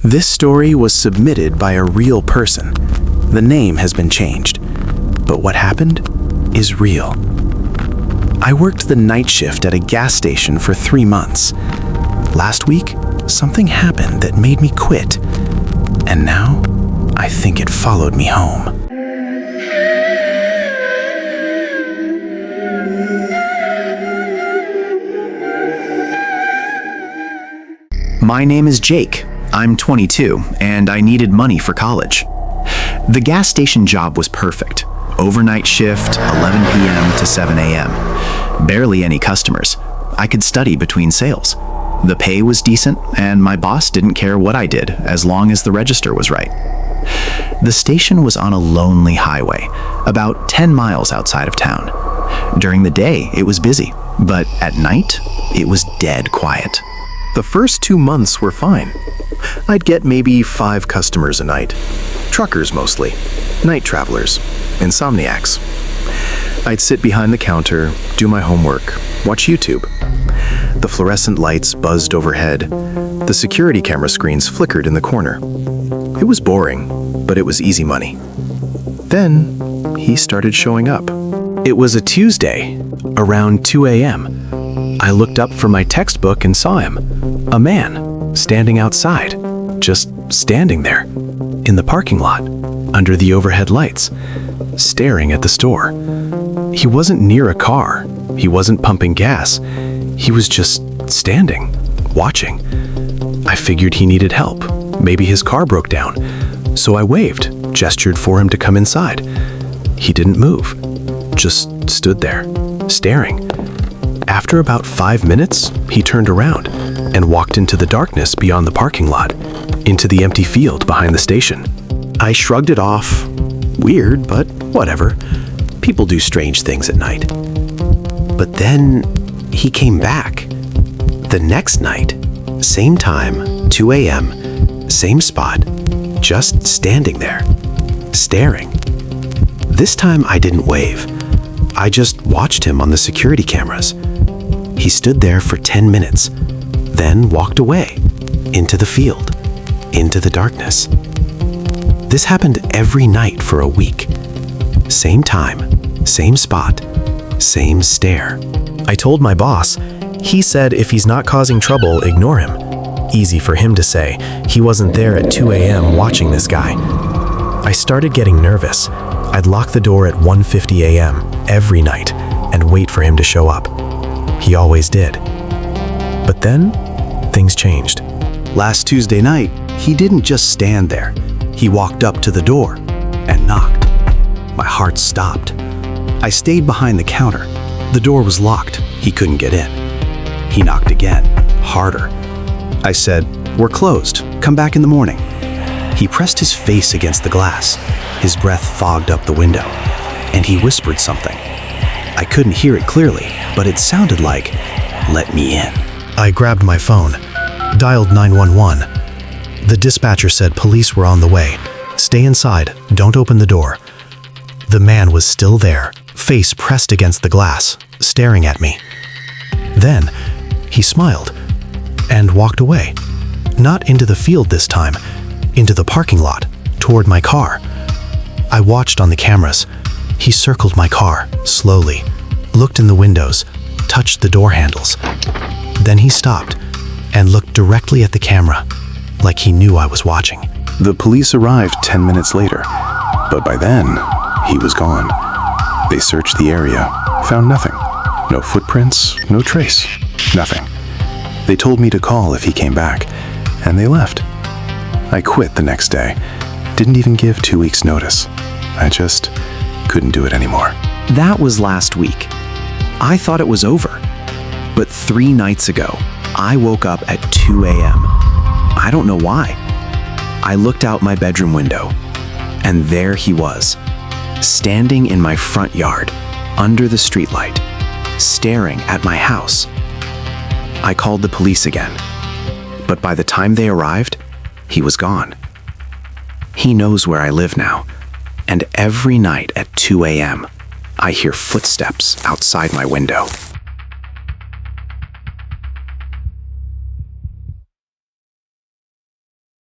This story was submitted by a real person. The name has been changed, but what happened is real. I worked the night shift at a gas station for 3 months. Last week, something happened that made me quit, and now I think it followed me home. My name is Jake. I'm 22, and I needed money for college. The gas station job was perfect. Overnight shift, 11 p.m. to 7 a.m. Barely any customers. I could study between sales. The pay was decent, and my boss didn't care what I did as long as the register was right. The station was on a lonely highway, about 10 miles outside of town. During the day, it was busy, but at night, it was dead quiet. The first 2 months were fine. I'd get maybe 5 customers a night. Truckers mostly, night travelers, insomniacs. I'd sit behind the counter, do my homework, watch YouTube. The fluorescent lights buzzed overhead. The security camera screens flickered in the corner. It was boring, but it was easy money. Then he started showing up. It was a Tuesday, around 2 a.m. I looked up from my textbook and saw him. A man, standing outside, just standing there, in the parking lot, under the overhead lights, staring at the store. He wasn't near a car. He wasn't pumping gas. He was just standing, watching. I figured he needed help. Maybe his car broke down. So I waved, gestured for him to come inside. He didn't move, just stood there, staring. After about 5 minutes, he turned around and walked into the darkness beyond the parking lot, into the empty field behind the station. I shrugged it off. Weird, but whatever. People do strange things at night. But then he came back. The next night, same time, 2 a.m., same spot, just standing there, staring. This time I didn't wave. I just watched him on the security cameras. He stood there for 10 minutes, then walked away, into the field, into the darkness. This happened every night for a week. Same time, same spot, same stare. I told my boss. He said if he's not causing trouble, ignore him. Easy for him to say. He wasn't there at 2 a.m. watching this guy. I started getting nervous. I'd lock the door at 1:50 a.m. every night and wait for him to show up. He always did. But then, things changed. Last Tuesday night, he didn't just stand there. He walked up to the door and knocked. My heart stopped. I stayed behind the counter. The door was locked. He couldn't get in. He knocked again, harder. I said, "We're closed. Come back in the morning." He pressed his face against the glass. His breath fogged up the window, and he whispered something. I couldn't hear it clearly, but it sounded like, "Let me in." I grabbed my phone, dialed 911. The dispatcher said police were on the way. Stay inside, don't open the door. The man was still there, face pressed against the glass, staring at me. Then, he smiled and walked away. Not into the field this time, into the parking lot, toward my car. I watched on the cameras. He circled my car, slowly, looked in the windows, touched the door handles. Then he stopped and looked directly at the camera, like he knew I was watching. The police arrived 10 minutes later, but by then, he was gone. They searched the area, found nothing. No footprints, no trace, nothing. They told me to call if he came back, and they left. I quit the next day. Didn't even give 2 weeks' notice. I just couldn't do it anymore. That was last week. I thought it was over. But 3 nights ago, I woke up at 2 a.m. I don't know why. I looked out my bedroom window, and there he was, standing in my front yard, under the streetlight, staring at my house. I called the police again, but by the time they arrived, he was gone. He knows where I live now, and every night at 2 a.m., I hear footsteps outside my window.